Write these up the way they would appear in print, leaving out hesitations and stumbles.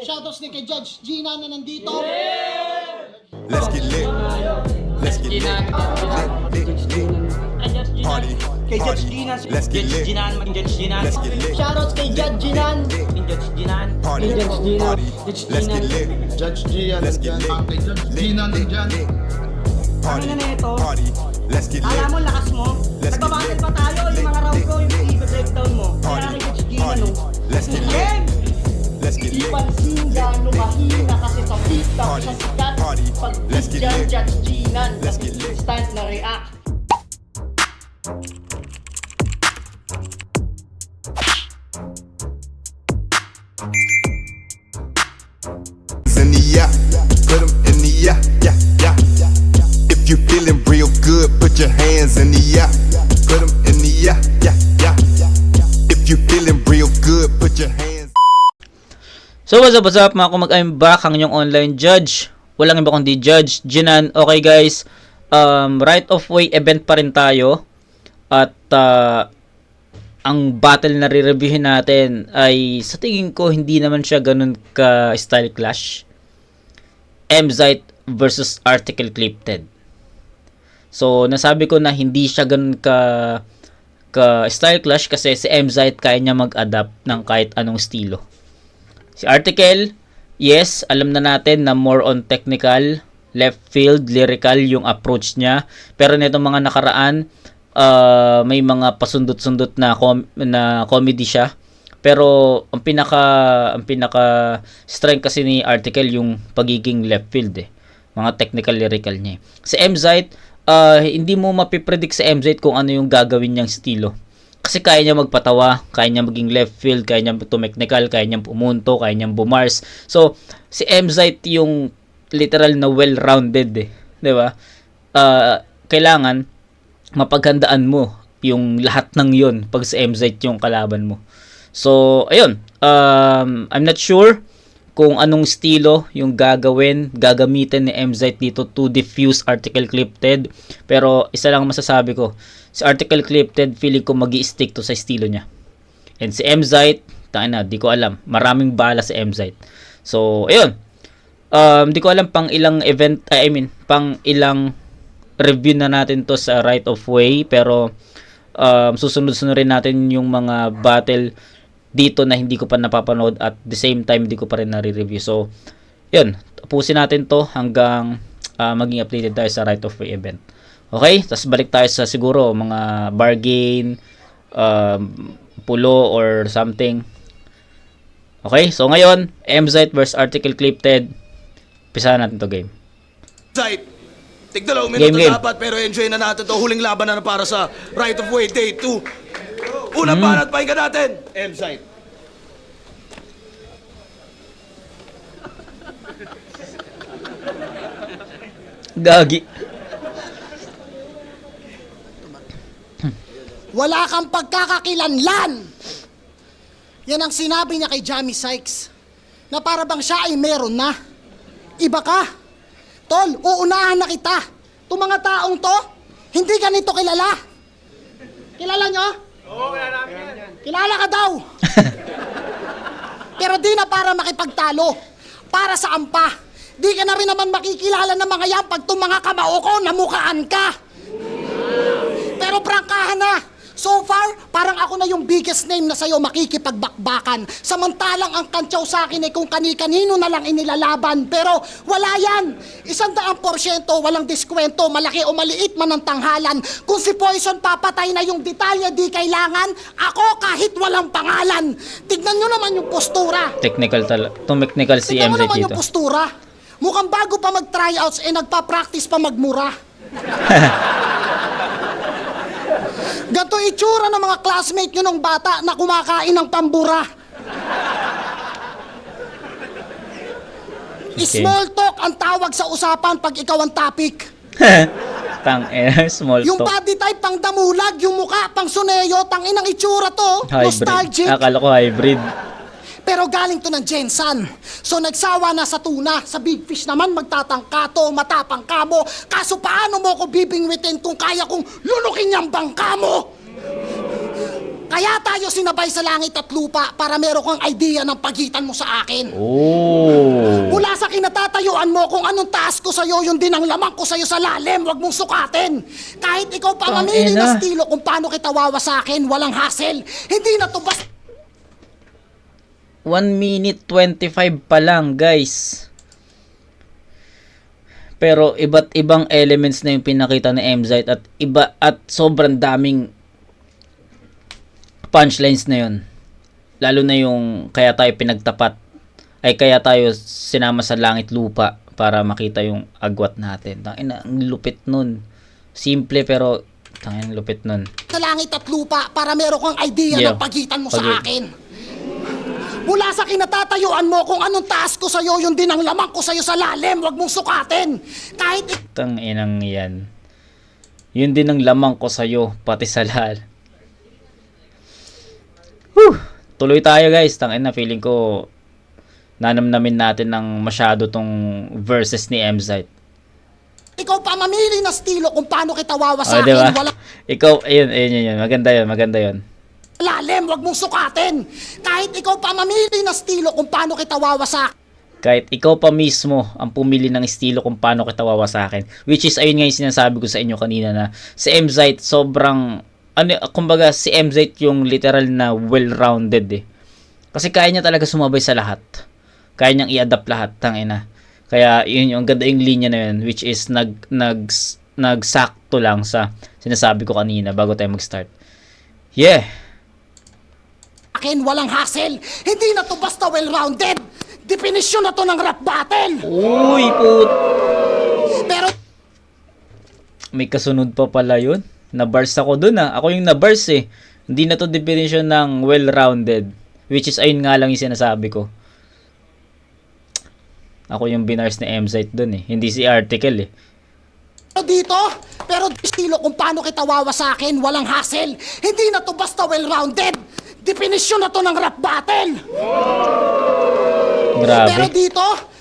Shoutouts din kay Judge Gina na nandito. Let's get lit. Let's get lit. Party. Kay Judge Gina. Let's get lit. Judge Gina. Let's get lit. Shoutouts kay Judge Ginan. Judge Gina. Party. Judge Gina. Party. Let's get lit. Judge Gian, Let's get lit. Judge Gina nandyan. Party. Ano na ito? Party. Let's get lit. Alam mo, lakas mo. Let's get Nagbabattle lit. pa tayo. Yung mga round ko, yung i-breakdown mo. Kaya Party. kay Judge Gina, Party. no? Let's get lit. Game! Let's get Di lit. pansin gano'ng mahina kasi sa TikTok Party. sa sikat. Party. Pag Let's get dyan, lit. Judge Ginan. Let's get lit. Instant na react. In the yeah, put 'em in the yeah, yeah, yeah. If you feeling real good, put your hands in the yeah, put 'em in the yeah, yeah, yeah. If you feeling real good, put your hands. So what's up mga kumag, I'm back, ang inyong online judge. Walang iba kundi Judge Ginan. Okay guys, right of way event pa rin tayo. At ang battle na re-reviewin natin ay sa tingin ko hindi naman siya ganun ka style clash. Emzite versus Article Clipted. So nasabi ko na hindi siya ganun ka style clash kasi si Emzite kaya niya mag-adapt ng kahit anong estilo. Si Article, yes, alam na natin na more on technical, left field, lyrical yung approach niya. Pero nitong mga nakaraan, may mga pasundot-sundot na comedy siya. Pero ang pinaka strength kasi ni Article yung pagiging left field Mga technical lyrical niya. Si Emzite, hindi mo mapipredict sa Emzite kung ano yung gagawin niyang estilo. Kasi kaya niya magpatawa, kaya niya maging left field, kaya niya tumechnical, kaya niya pumunto, kaya niya bumars. So, si Emzite yung literal na well-rounded 'di ba? Kailangan mapaghandaan mo yung lahat ng yon pag sa Emzite yung kalaban mo. So, ayun. I'm not sure kung anong estilo yung gagamitin ni Emzite dito to diffuse Article Clipted. Pero isa lang masasabi ko, si Article Clipted feeling ko magi-stick to sa estilo niya. And si Emzite, di ko alam. Maraming bala sa Emzite. So, ayun. Di ko alam pang ilang pang ilang review na natin to sa right of way. Pero, susunod-sunod rin natin yung mga battle dito na hindi ko pa napapanood at the same time hindi ko pa rin nare-review. So, yun. Tapusin natin to hanggang maging updated tayo sa right of way event. Okay? Tapos balik tayo sa siguro mga bargain, pulo or something. Okay? So, ngayon, Emzite versus Article Clipted. Pisahan natin to game. Emzite, tig-2 minuto Game. dapat pero enjoy na natin to. Huling laban na para sa right of way day 2. Unang banat, pakinggan natin. Emzite. Gagi. Wala kang pagkakakilanlan. Yan ang sinabi niya kay Jamie Sykes. Na para bang siya ay meron na. Iba ka. Tol, uunahan na kita. Itong mga taong to, hindi ganito kilala. Kilala nyo? Oo, kilala namin yan. Kilala ka daw. Pero di na para makipagtalo. Para sa ampa. Di ka na rin naman makikilala ng mga yan pag itong mga kamao ko namukhaan ka. Pero prangkahan na. So far, parang ako na yung biggest name na sa'yo makikipagbakbakan. Samantalang ang kantsaw sa akin ay kung kani-kanino na lang inilalaban. Pero wala yan. 100% walang diskwento, malaki o maliit man ang tanghalan. Kung si Poison papatay na yung detalye di kailangan, ako kahit walang pangalan. Tignan nyo naman yung postura. Technical Tumechnical si Tignan mo Emzite naman dito. yung postura. Mukhang bago pa mag-tryouts nagpa-practice pa magmura. Ganto itsura ng mga classmate nyo nung bata na kumakain ng pambura. Okay. Small talk ang tawag sa usapan pag ikaw ang topic. Small Yung talk. body type pang damulag, yung mukha pang suneyo, tangin ang itsura to, Hybrid. nostalgic. Akala ko hybrid. Pero galing to ng Jensan. So nagsawa na sa tuna. Sa big fish naman magtatangka to, matapang ka mo. Kaso paano mo ko bibingwitin kung kaya kong lunukin niyang bangka mo? Kaya tayo sinabay sa langit at lupa para meron kang idea ng pagitan mo sa akin. Oh. Mula sa kinatatayuan mo, kung anong taas ko sa'yo, yun din ang lamang ko sa'yo sa lalim. Huwag mong sukatin. Kahit ikaw pa mamili Tangina. na estilo kung paano kita wawasakin, walang hassle. Hindi na to basta 1 minute 25 pa lang, guys. Pero iba't ibang elements na yung pinakita ni Emzite at iba at sobrang daming punchlines na yun. Lalo na yung kaya tayo pinagtapat ay kaya tayo sinama sa langit lupa para makita yung agwat natin. Tangina, ang lupit nun. Simple pero tangina, lupit nun. sa langit at lupa para meron kang idea Yeah. ng pagitan mo Okay. sa akin. Mula sa kinatatayuan mo, kung anong taas ko sa'yo, yun din ang lamang ko sa'yo sa lalim. Huwag mong sukatin. Kahit Tanginang yan. Yun din ang lamang ko sa'yo, pati sa lahat. Tuloy tayo, guys. Tangina, feeling ko nanamnamin natin ng masyado tong verses ni Emzite. ikaw pa mamili na estilo kung paano kita Oh, wawasakin, diba? walang Ikaw, ayun. Maganda yun. lalim. Huwag mong sukatin. Kahit ikaw pa mamili na estilo kung paano kita wawasakin. Kahit ikaw pa mismo ang pumili ng estilo kung paano kita wawasakin. Which is, ayun nga yung sinasabi ko sa inyo kanina na si Emzite sobrang, kumbaga si Emzite yung literal na well-rounded eh. Kasi kaya niya talaga sumabay sa lahat. Kaya niyang i-adapt lahat, tangina. Kaya yun yung ganda yung linya na yun, which is nagsakto lang sa sinasabi ko kanina bago tayo mag-start. Yeah. Akin, walang hassle. Hindi na to basta well-rounded. Definisyon na to ng rap battle. Uy, put. Pero May kasunod pa pala yun. Na-bars ako dun ah. Ako yung na-bars eh. Hindi na to definition ng well-rounded. Which is, ayun nga lang yung sinasabi ko. Ako yung binars ni Emzite dun eh. Hindi si Article eh. pero estilo kung paano kita wawasakin, walang hassle. Hindi na to basta well-rounded. Definisyon na to ng rap battle. Grabe.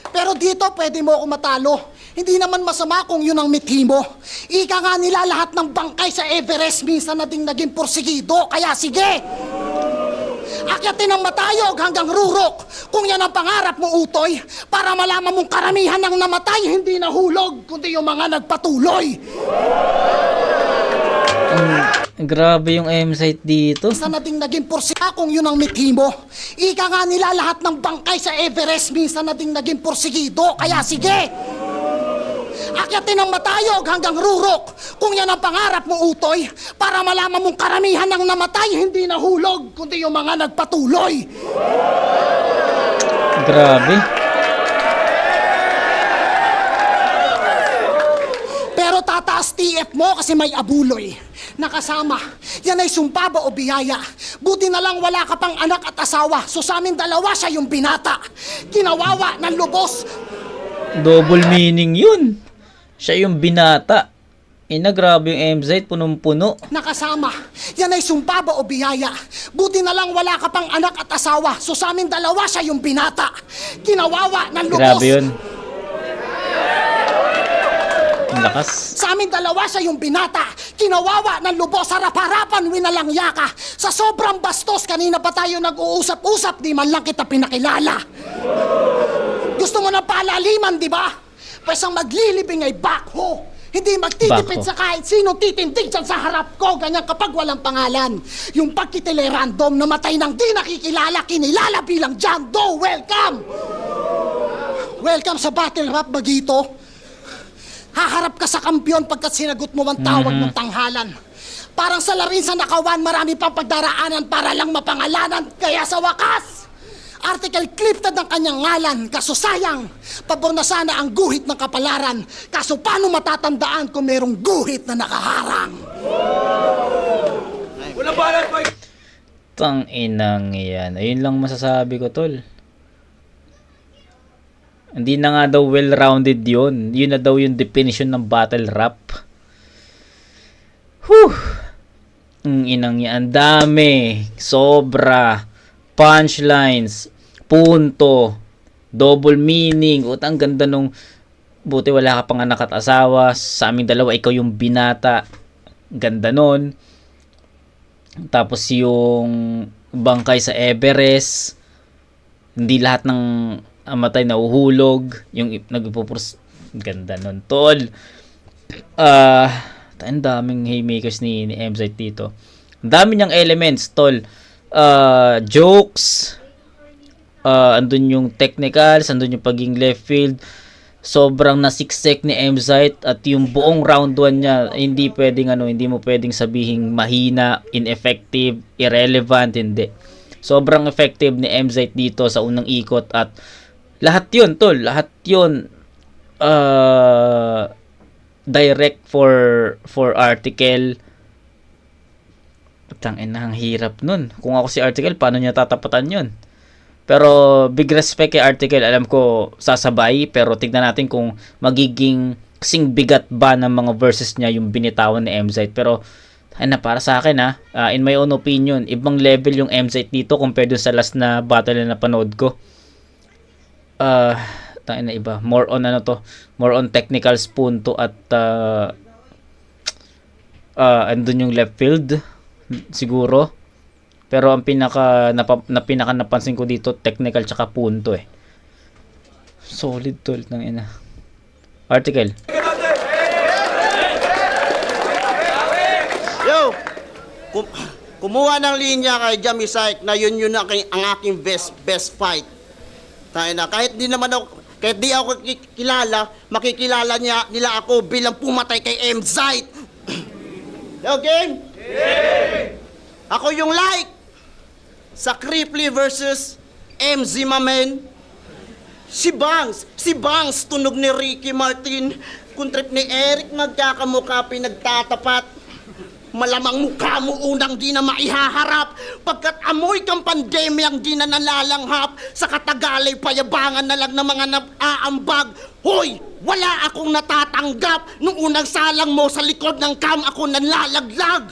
Pero dito, pwede mo ako matalo. Hindi naman masama kung yun ang mithi mo. Ika nga nila lahat ng bangkay sa Everest minsan na ding naging porsigido. Kaya sige! Akyatin ang matayog hanggang rurok. Kung yan ang pangarap mo, Utoy, para malaman mong karamihan ng namatay, hindi nahulog, kundi yung mga nagpatuloy. Grabe yung Emzite dito. Minsan na ding naging porsigido kung yun ang mithi mo. Ika nga nila lahat ng bangkay sa Everest minsan na ding naging porsigido. Kaya sige! Akyatin ang matayog hanggang rurok. Kung yan ang pangarap mo, Utoy, para malaman mong karamihan ng namatay, hindi nahulog, kundi yung mga nagpatuloy. Grabe. Pero tataas TF mo kasi may abuloy. Nakasama, yan ay sumpa ba o biyaya? Buti na lang wala ka pang anak at asawa, so sa amin dalawa siya yung binata. Kinawawa ng lubos. Double meaning yun. Siya yung binata. Ina, grabe yung Emzite, punong-puno. Nakasama, yan ay sumpa ba o biyaya? Buti na lang wala ka pang anak at asawa, so sa amin dalawa siya yung binata. Kinawawa ng lubos. Grabe yun. Ang lakas. Sa amin dalawa siya yung binata. Kinawawa ng lubos, harap-harapan, winalang yaka. Sa sobrang bastos, kanina pa tayo nag-uusap-usap, di man lang kita pinakilala. Gusto mo ng palaliman, di ba? Pwes ang maglilibing ay backho. Hindi magtitipid Backho. sa kahit sino titindig dyan sa harap ko. Ganyan kapag walang pangalan. Yung pagkitili random, namatay nang di nakikilala, kinilala bilang John Doe. Welcome! Welcome sa battle rap, Bagito. Haharap ka sa kampiyon pagkat sinagot mo ang tawag ng tanghalan. Parang sa larin sa nakawan, marami pang pagdaraanan para lang mapangalanan. Kaya sa wakas, article clipped ng kanyang ngalan. Kaso sayang, pabor na sana ang guhit ng kapalaran. Kaso paano matatandaan kung merong guhit na nakaharang? Wala balat pa. Tanginang yan. Ayun lang masasabi ko, tol. Hindi na nga daw well-rounded yun. Yun na daw yung definition ng battle rap. Whew! Ang inang yan. Ang dami. Sobra. Punchlines. Punto. Double meaning. Ang ganda nung buti wala ka pang anak at asawa. Sa aming dalawa, ikaw yung binata. Ganda nun. Tapos yung bangkay sa Everest, hindi lahat ng amatay na uhulog, yung nagpupurs, ganda nun, tol. Ang daming haymakers ni MZ dito. Ang dami niyang elements, tol. Jokes, andun yung technicals, andun yung pagiging left field. Sobrang nasiksek ni MZ at yung buong round 1 niya, hindi mo pwedeng sabihin mahina, ineffective, irrelevant, hindi. Sobrang effective ni MZ dito sa unang ikot at lahat yun, tol. Lahat yun direct for article. Tangin na, ang hirap nun. Kung ako si article, paano niya tatapatan yun? Pero big respect kay article. Alam ko sasabay, pero tignan natin kung magiging kasing bigat ba ng mga verses niya yung binitawan ni MZ. Pero para sa akin in my own opinion, ibang level yung MZ dito compared dun sa last na battle na napanood ko. Na iba, more on technical spoon to at andun yung left field siguro, pero ang pinaka napansin ko dito technical tsaka punto solid tol ng ina. Article, Yo! Kumuha ng linya kay Jamie Syke na yun ang aking best fight. Tayo na, kahit di ako kilala, makikilala nila ako bilang pumatay kay MZ. Yo, game? Ako yung like sa Cripply versus MZ Mamen. Si Bangs, tunog ni Ricky Martin. Kung trip ni Eric, magkakamukha pinagtatapat. Malamang mukha mo unang di na maihaharap pagkat amoy kang pandemyang di na nalalanghap sa katagalay payabangan na lang ng mga naaambag. Hoy! Wala akong natatanggap nung unang salang mo sa likod ng cam ako nanlalaglag.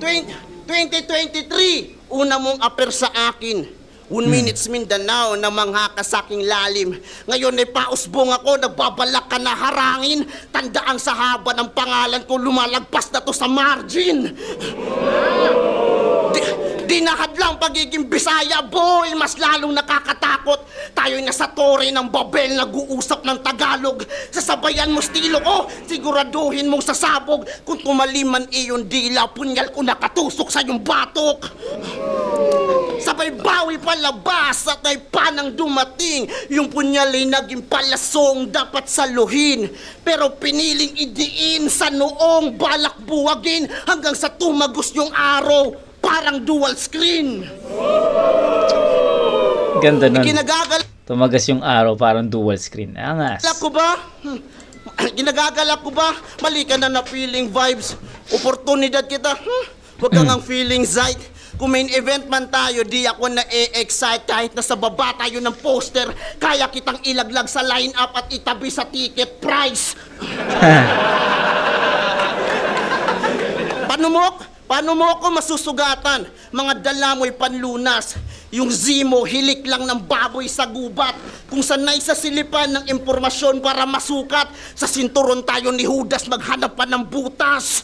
2023, una mong aper sa akin. 1 minutes Mindanao na manghaka sa aking lalim. Ngayon ay pausbong ako, nagbabalak ka na harangin. Tandaan sa haba ng pangalan ko, lumalagpas na to sa margin. Di nahadlang pagiging Bisaya, boy. Mas lalong nakakatakot. Tayo'y nasa tore ng Babel, nag-uusap ng Tagalog. Sasabayan mo stilo ko, siguraduhin mong sasabog. Kung tumaliman iyon dila, punyal ko nakatusok sa iyong batok. Sabay bawi palabas at ay panang dumating. Yung punyal ay naging palasong dapat saluhin. Pero piniling idiin sa noong balak buwagin hanggang sa tumagos yung araw. Parang dual screen. ganda nun. Ginagagalak Tumagas yung araw, parang dual screen. Angas. ko ba? Ginagagalak ko ba? Mali ka na feeling vibes. Oportunidad kita. Huwag kang ang feeling zight. Kung main event man tayo, di ako na-excite. Kahit nasa baba tayo ng poster, kaya kitang ilaglag sa line-up at itabi sa ticket price. Paano mo ako masusugatan? Mga dala mo'y panlunas. Yung Zimo, hilik lang ng baboy sa gubat. Kung sanay sa silipan ng impormasyon para masukat, sa sinturon tayo ni Judas maghanap pa ng butas.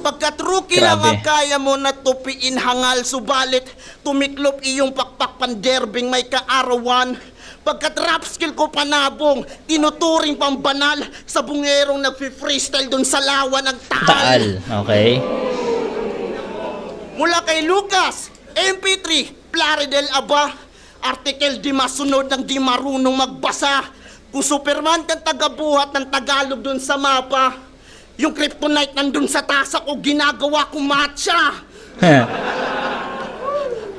Pagkat rookie lang ang kaya mo na tupiin hangal, subalit tumiklop iyong pakpak panderbing may kaarawan. Pagkat rap skill ko panabong, tinuturing pang banal sa bungerong nagfi-freestyle dun sa lawa ng Taal. Okay. Mula kay Lucas, MP3, Plaridel Aba, article di masunod ng di marunong magbasa. Kung Superman kang tagabuhat ng Tagalog dun sa mapa, yung kryptonite nandun sa tasa ko, ginagawa ko matcha.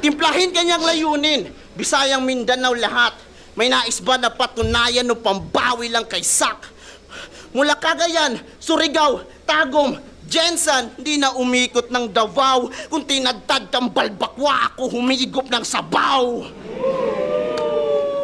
Timplahin kanyang layunin, Bisayang Mindanao lahat. May nais ba na patunayan o pambawi lang kay Sak? Mula Cagayan, Surigao, Tagum, Jensen, hindi na umikot ng Davao. Kung tinadtad kang balbakwa, ako humigop ng sabaw.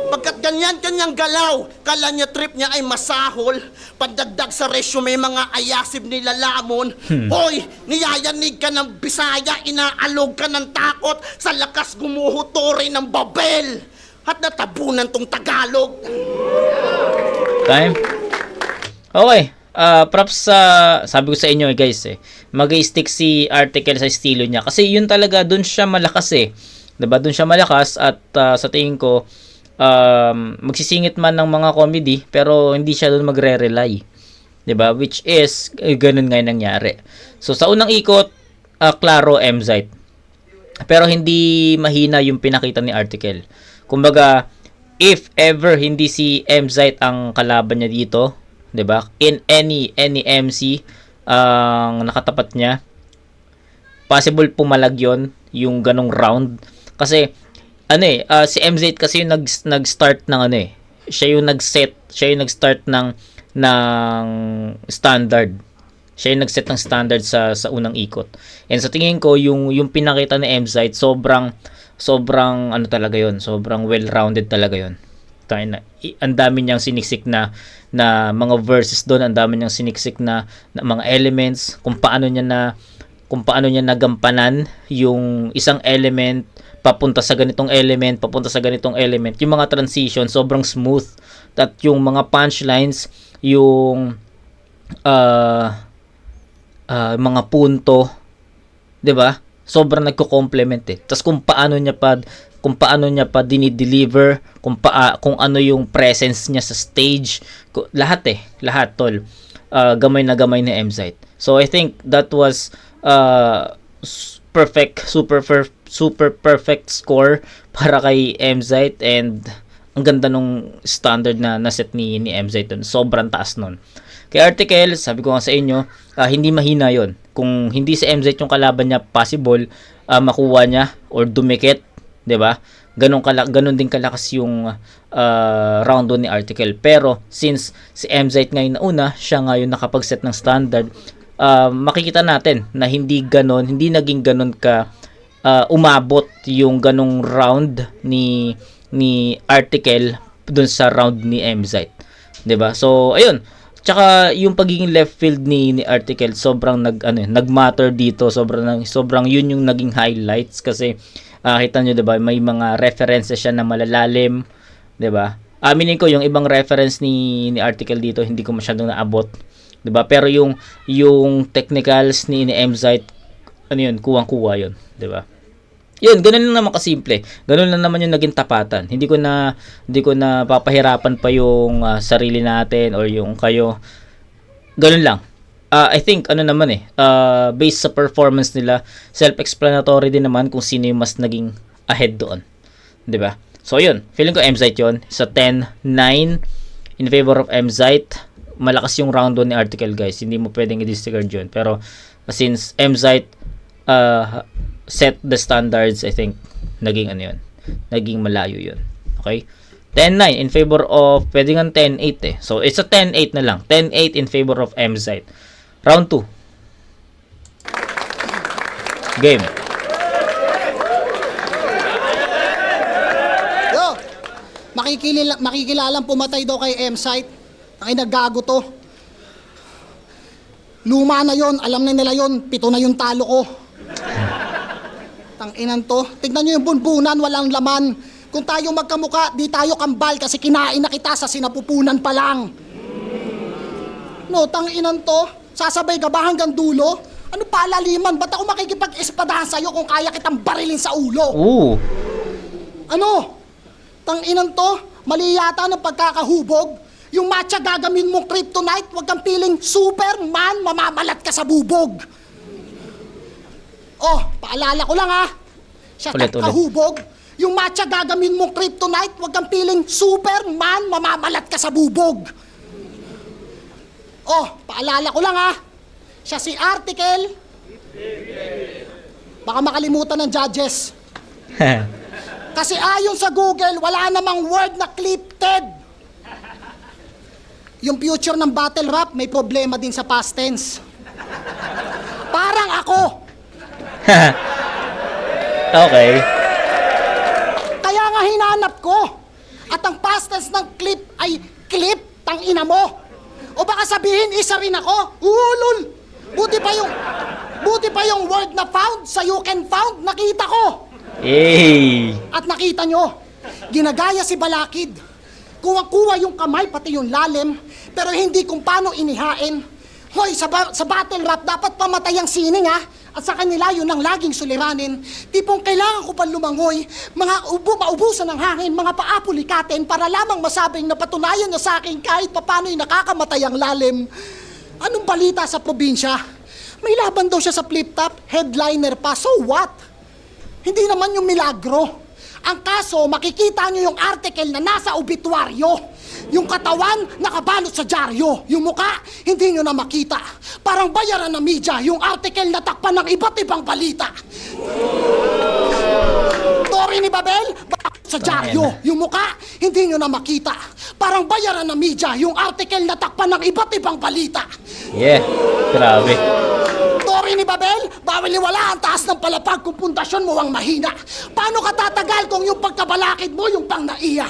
Pagkat ganyan-kanyang galaw, kala niya trip niya ay masahol. Pandagdag sa resume mga ayasib nila lamon. Hoy, niyayanig ka ng Bisaya, inaalog ka ng takot. Sa lakas gumuhutore ng Babel. At natabunan tong Tagalog. Time. Okay. props sa, sabi ko sa inyo guys mag-stick si Article sa estilo niya. Kasi yun talaga, dun siya malakas Diba? Dun siya malakas at sa tingin ko, magsisingit man ng mga comedy, pero hindi siya dun magre-rely. Diba? Which is, ganun nga yung nangyari. So, sa unang ikot, klaro, Mzite. Pero hindi mahina yung pinakita ni Article. Kumbaga, if ever hindi si Mzite ang kalaban niya dito, 'di ba? In any MC ang nakatapat niya, possible pumalag 'yon yung ganong round kasi si Mzite kasi yung nag-start ng siya yung nag-start ng standard. Siya yung nag-set ng standard sa unang ikot. And sa tingin ko yung pinakita ni Mzite sobrang talaga 'yon, sobrang well-rounded talaga 'yon. Ang dami niyang siniksik na mga verses doon, ang dami niyang siniksik na mga elements, kung paano niya nagampanan yung isang element papunta sa ganitong element, yung mga transition sobrang smooth, at yung mga punchlines, yung mga punto, 'di ba? Sobrang nagko-complement Tapos kung paano niya pa dinideliver, kung ano yung presence niya sa stage, lahat tol. Gamay na gamay ni Mzite. So I think that was perfect, super perfect score para kay Mzite, and ang ganda nung standard na naset ni Mzite dun. Sobrang taas nun. Kay Article, sabi ko nga sa inyo, hindi mahina yon. Kung hindi si Mzite yung kalaban niya, possible makuha niya or dumikit, 'di ba? Ganon din kalakas yung round doon ni Article. Pero since si Mzite ngayon na una, siya ngayon nakapag-set ng standard, makikita natin na hindi naging ganon ka umabot yung ganong round ni Article doon sa round ni Mzite, 'di ba? So ayun. Tsaka yung pagiging left field ni Article sobrang nagmatter dito, sobrang yun yung naging highlights kasi kita nyo, 'di ba, may mga references siya na malalalim, 'di ba? Aminin ko yung ibang reference ni Article dito hindi ko masyadong naabot, 'di ba? Pero yung technicals ni Mzite, kuwang-kuwa yun, 'di ba? Yun, ganun lang naman kasimple. Ganun lang naman yung naging tapatan. Hindi ko na papahirapan pa yung sarili natin or yung kayo. Ganun lang. I think based sa performance nila, self-explanatory din naman kung sino yung mas naging ahead doon. 'Di ba? So yun, feeling ko Mzite yun. Sa 10-9 in favor of Mzite. Malakas yung round doon ni Article, guys. Hindi mo pwedeng i-disregard yun. Pero since Mzite set the standards, I think naging naging malayo yun. Okay? 10-9 in favor of, pwede nga 10-8 So it's a 10-8 na lang. 10-8 in favor of Mzite. Round 2. Game. Yo, makikilalang pumatay daw kay Mzite. Ang naggago to. Luma na yon, alam na nila yon, 7 na yung talo ko. Tanginan to. Tignan nyo yung bunbunan, walang laman. Kung tayo magkamuka, di tayo kambal kasi kinain na kita sa sinapupunan pa lang. No, tanginan to. Sasabay ka ba hanggang dulo? Ano palaliman? Ba't ako makikipag-espadahan sa'yo kung kaya kitang barilin sa ulo? Ooh. Ano? Tanginan to. Mali yata ng pagkakahubog. Yung matcha gagamin mong kryptonite, wag kang piling Superman, mamamalat ka sa bubog. Oh, paalala ko lang Siya Ulit. kahubog. Yung matcha gagamin mong kryptonite, wag kang piling Superman, mamamalat ka sa bubog. Oh, paalala ko lang Siya si Article. Baka makalimutan ng judges. Kasi ayon sa Google, wala namang word na clipped. Yung future ng battle rap, may problema din sa past tense. Parang ako. Okay. Kaya nga hinanap ko. At ang past tense ng clip ay clip, tangina mo. O baka sabihin, isa rin ako. Ulul. Buti pa yung word na found sa you can found, nakita ko. Yay! At nakita nyo, ginagaya si Balakid. Kuwang-kuwa yung kamay, pati yung lalim, pero hindi kung paano inihain. Hoy, sa battle rap, dapat pamatay ang sining, ha? At sa kanila, yun ang laging suliranin. Tipong kailangan ko pang lumangoy, mga maubusan ng hangin, mga paapulikatin, para lamang masabing napatunayan na sa akin kahit papano'y nakakamatay ang lalim. Anong balita sa probinsya? May laban daw siya sa flip-top, headliner pa, so what? Hindi naman yung milagro. Ang kaso, makikita nyo yung article na nasa obituaryo. Yung katawan, nakabalot sa dyaryo. Yung muka, hindi nyo na makita. Parang bayaran ng media, yung article na takpan ng iba't ibang balita. Story ni Babel, sa dyaryo. Yung muka, hindi nyo na makita. Parang bayaran ng media, yung article na takpan ng iba't ibang balita. Yeah, grabe. Story ni Babel, bawal iwala ang taas ng palapag kung pundasyon mo ang mahina. Paano ka tatagal kung yung pagkabalakid mo yung pang naiya?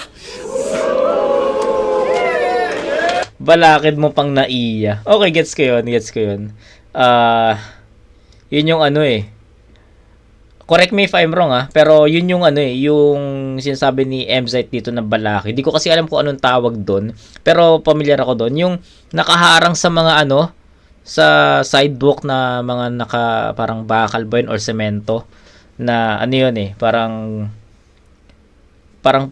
Balakid mo pang naiya. Okay, gets ko yun. Yun yung ano eh. Correct me if I'm wrong pero yun yung ano eh, yung sinasabi ni MZ dito na balakid. Di ko kasi alam kung anong tawag doon, pero familiar ako doon. Yung nakaharang sa mga ano, sa sidewalk na mga parang bakal ba yun or semento na ano yun eh, parang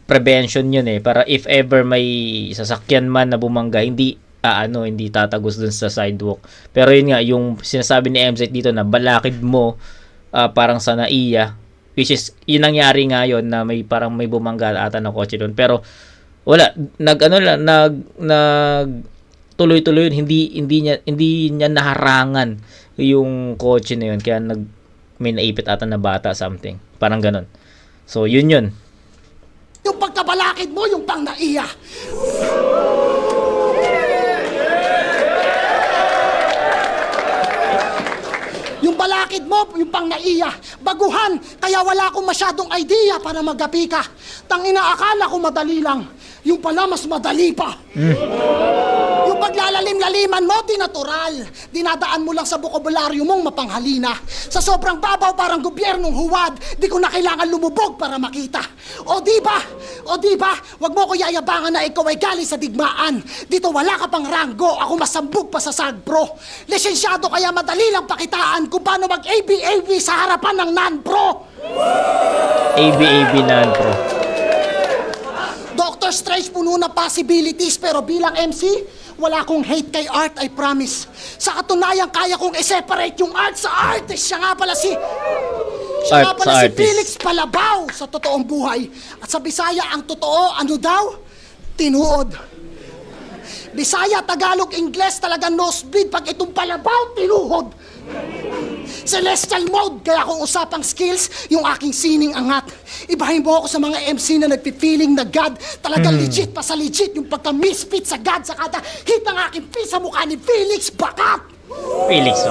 prevention yun eh, para if ever may sasakyan man na bumangga, hindi hindi tatagos dun sa sidewalk. Pero yun nga, yung sinasabi ni MZ dito na balakid mo parang sa naiya, which is yun nangyari nga yun na may parang may bumangga ata na kotse doon, pero wala, tuloy-tuloy yun, hindi niya naharangan yung kotse na yun, kaya may naipit ata na bata, something parang ganun. So yun Yung pagkabalakid mo yung pang naiya. Yung balakid mo, yung pang naiya. Baguhan, kaya wala akong masyadong idea para magapi ka. Tangina, akala ko madali lang. Yung pala, mas madali pa. Yung paglalalim-laliman mo, di natural. Dinadaan mo lang sa bokabularyo mong mapanghalina. Sa sobrang babaw, parang gobyernong huwad. Di ko na kailangan lumubog para makita. O di ba? Wag mo ko yayabangan na ikaw ay galing sa digmaan. Dito wala ka pang ranggo. Ako masambog pa sa sagpro. Lisensyado kaya madali lang pakitaan kung paano mag-ABAB sa harapan ng non-pro. ABAB non-pro. Dr. Strange puno na possibilities, pero bilang MC, wala akong hate kay art, I promise. Sa katunayan, kaya kong i-separate yung art sa artist. Siya nga pala si Felix Palabaw sa totoong buhay. At sa Bisaya, ang totoo, ano daw? Tinuod. Bisaya, Tagalog, Ingles, talagang nosebleed. Pag itong Palabaw, tinuhod. Celestial mode, kaya kung usapang skills, yung aking sining angat. Ibahin mo ako sa mga MC na nagpi-feeling na God. Talagang legit pa sa legit yung pagka-misfit sa God sa kada hit ang aking face sa mukha ni Felix Bakat. Felix,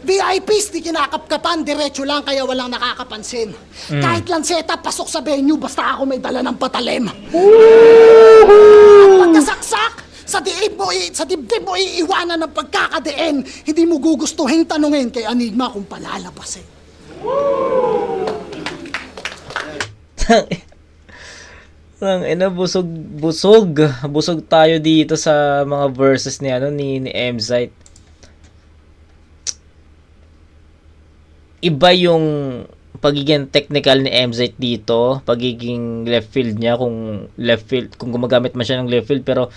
VIPs, di kinakapkapan, diretso lang kaya walang nakakapansin. Kahit lanseta, pasok sa venue, basta ako may dala ng patalim. At pagkasaksak, sa dibdib mo iiwanan ng pagkakadiin. Hindi mo gugustuhin tanungin kay Enigma kung palalabasin. Busog tayo dito sa mga verses ni MZ. Iba yung pagiging technical ni MZ dito, pagiging left field niya, kung gumagamit man siya ng left field, pero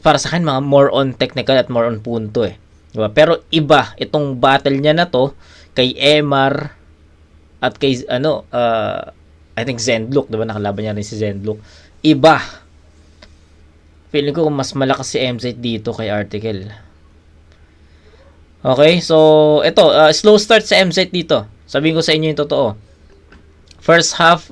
para sa akin mga more on technical at more on punto diba? Pero iba itong battle niya na to kay Emar at kay I think Zendlock, diba? Nakalaban niya rin si Zendlock. Iba. Feeling ko mas malakas si MZ dito kay Article. Okay, so ito, slow start sa MZ dito. Sabihin ko sa inyo yung totoo. First half,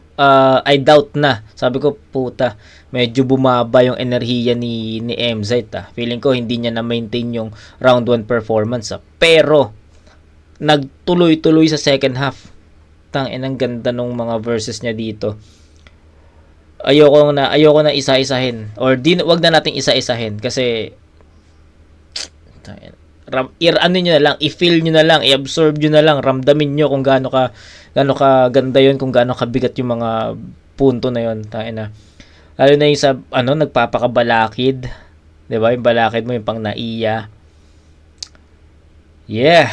I doubt na. Sabi ko, puta, medyo bumaba yung enerhiya ni MZ. Feeling ko hindi niya na-maintain yung round 1 performance. Pero, nagtuloy-tuloy sa second half. Ang ganda nung mga verses niya dito. Ayoko na isa-isahin. Or wag na nating isa-isahin. Kasi, nyo na lang, i-feel nyo na lang, i-absorb nyo na lang, ramdamin nyo kung gaano ka ganda yun, kung gaano kabigat yung mga punto na yun. Lalo na yung sa, nagpapakabalakid, diba? Yung balakid mo, yung pang naiya. Yeah,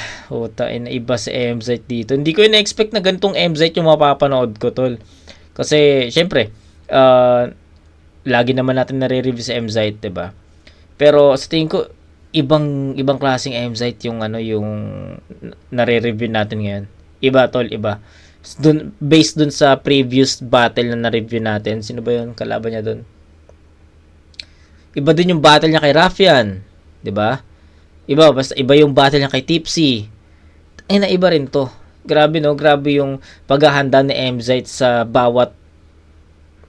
iba si MZ dito. Hindi ko ina-expect na ganitong MZ yung mapapanood ko, tol. Kasi, syempre, lagi naman natin nare-review sa MZ, 'di ba? Pero sa tingin ko, ibang klaseng MZ yung yung nare-review natin ngayon. Iba, tol, iba. Based dun sa previous battle na na-review natin. Sino ba yung kalaban niya dun? Iba din yung battle niya kay Raffian, 'di ba? Basta iba yung battle niya kay Tipsy. Ay, naiba rin to. Grabe, no? Grabe yung paghahanda ni MZ sa bawat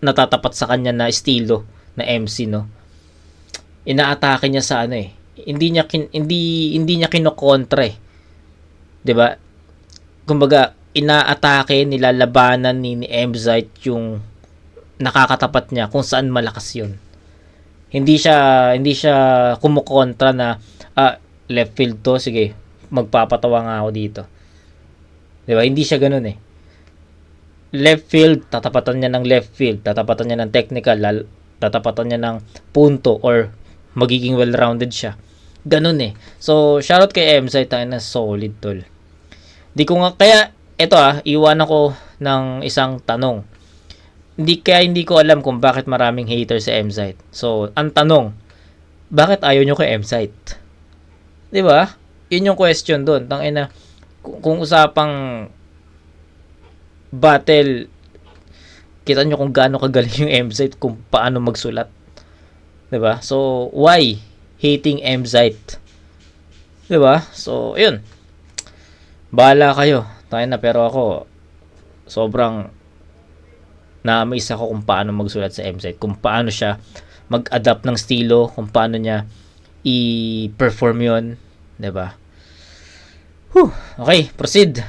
natatapat sa kanya na estilo na MC, no? Inaatake niya sa hindi niya kinokontra, 'di ba? Kumbaga, inaatake, nilalabanan ni MZ yung nakakatapat niya kung saan malakas 'yun. Hindi siya kumukontra na left field to, sige, magpapatawa nga ako dito. 'Di ba? Hindi siya ganoon Left field, tatapatan niya ng left field, tatapatan niya ng technical, tatapatan niya ng punto, or magiging well-rounded siya. Ganun So, shoutout kay MZ, tayo na solid, tol. Kaya eto iwanan ko ng isang tanong. Hindi ko alam kung bakit maraming haters sa MZ. So, ang tanong, bakit ayaw nyo kay MZ? 'Di ba? Yun yung question doon. Tangina, kung usapang battle, kita nyo kung gaano kagaling yung MZ, kung paano magsulat. 'Di ba? So, why hating MZ? 'Di ba? So, yun. Bahala kayo. Tangina, pero ako sobrang na-amaze ako kung paano magsulat sa MZ, kung paano siya mag-adapt ng estilo, kung paano niya i-perform yun, 'di ba? Okay, proceed.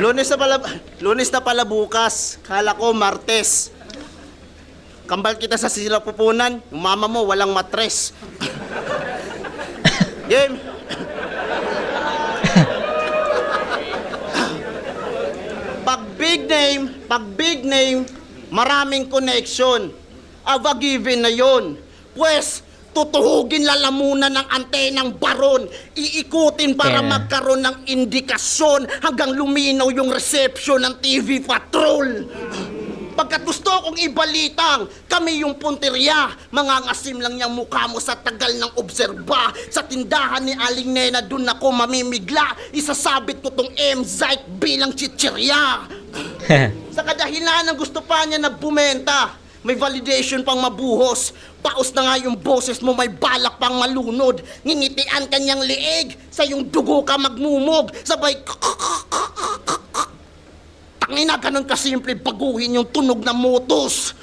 Lunes na pala bukas. Kala ko Martes. Kambal kita sa sinapupunan. Yung mama mo walang matres. Game. Pag big name, maraming connection. Ava given na yon. Pues, tutuhugin lalamunan ng antenang baron. Iikutin para magkaroon ng indikasyon hanggang luminaw yung reception ng TV Patrol. Pagkat gusto kong ibalitang, kami yung punteriya. Mangangasim lang niyang mukha mo sa tagal ng obserba. Sa tindahan ni Aling Nena, dun ako mamimigla. Isasabit ko tong MZ bilang chichirya. Sa kadahilan ng gusto pa niya na bumenta, may validation pang mabuhos. Paus na nga yung boses mo, may balak pang malunod. Ngingitian kanyang liig, sa yung dugo ka magmumog. Sabay tangina, ganun kasimple baguhin yung tunog ng motos.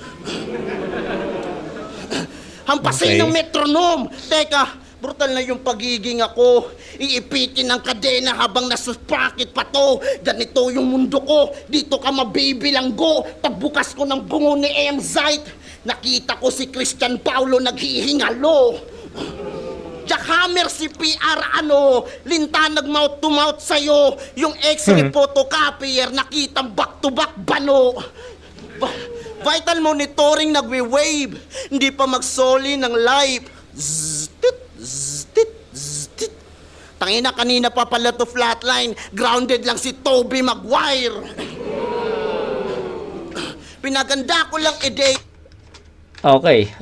Hampasin ng metronome. Teka, brutal na yung pagiging ako. Iipitin ng kadena habang nasa pocket pa to. Ganito yung mundo ko. Dito ka mabibilanggo. Pagbukas ko ng bungo ni MZ, nakita ko si Christian Paulo naghihingalo. Jackhammer si PR linta nag-mouth to mouth sa'yo. Yung X-ray photocopier, nakitang back to back bano. Vital monitoring nagwe-wave. Hindi pa magsoli ng live. Zztit, zztit, zztit. Tangina, kanina pa pala to flatline. Grounded lang si Tobey Maguire. Pinaganda ko lang Okay.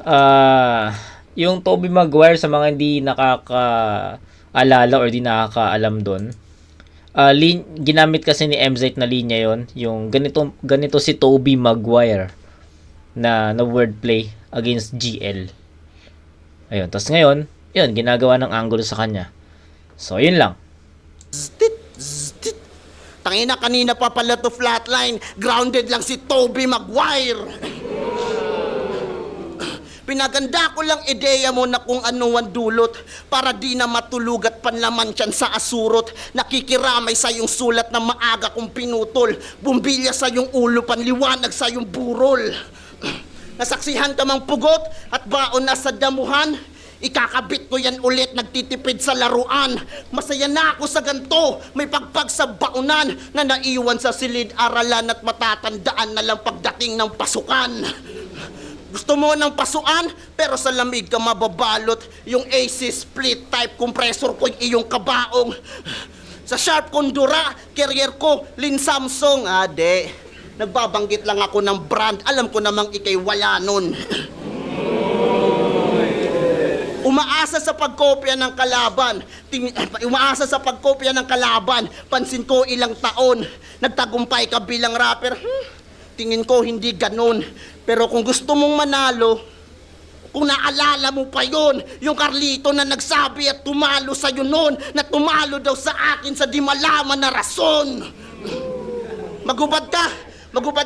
Yung Tobey Maguire, sa mga hindi nakakaalala or di nakakaalam doon, ginamit kasi ni MZ na linya yon, yung ganito si Tobey Maguire na wordplay against GL. Ayun, tapos ngayon, yun, ginagawa ng angulo sa kanya. So, yun lang. Tangina, kanina pa pala to flatline. Grounded lang si Tobey Maguire. Pinaganda ko lang ideya mo na kung ano ang dulot para di na matulog at panlaman siyan sa asurot. Nakikiramay sa yung sulat na maaga kong pinutol. Bumbilya sa yung ulo, panliwanag sa yung burol. Nasaksihan ka mang pugot at baon na sa damuhan. Ikakabit ko yan ulit, nagtitipid sa laruan. Masaya na ako sa ganto, may pagpag sa baunan na naiwan sa silid-aralan at matatandaan na lang pagdating ng pasukan. Gusto mo ng pasuan, pero sa lamig ka mababalot. Yung AC split type compressor ko yung iyong kabaong. Sa Sharp Condura, carrier ko, Lin Samsung. Ade, nagbabanggit lang ako ng brand. Alam ko namang ikay wala nun. Umaasa sa pagkopya ng kalaban. Umaasa sa pagkopya ng kalaban. Pansin ko ilang taon. Nagtagumpay ka bilang rapper. Tingin ko hindi ganun. Pero kung gusto mong manalo, kung naalala mo pa yon, yung Carlito na nagsabi at tumalo sa'yo noon, na tumalo daw sa akin sa di malaman na rason. Magubad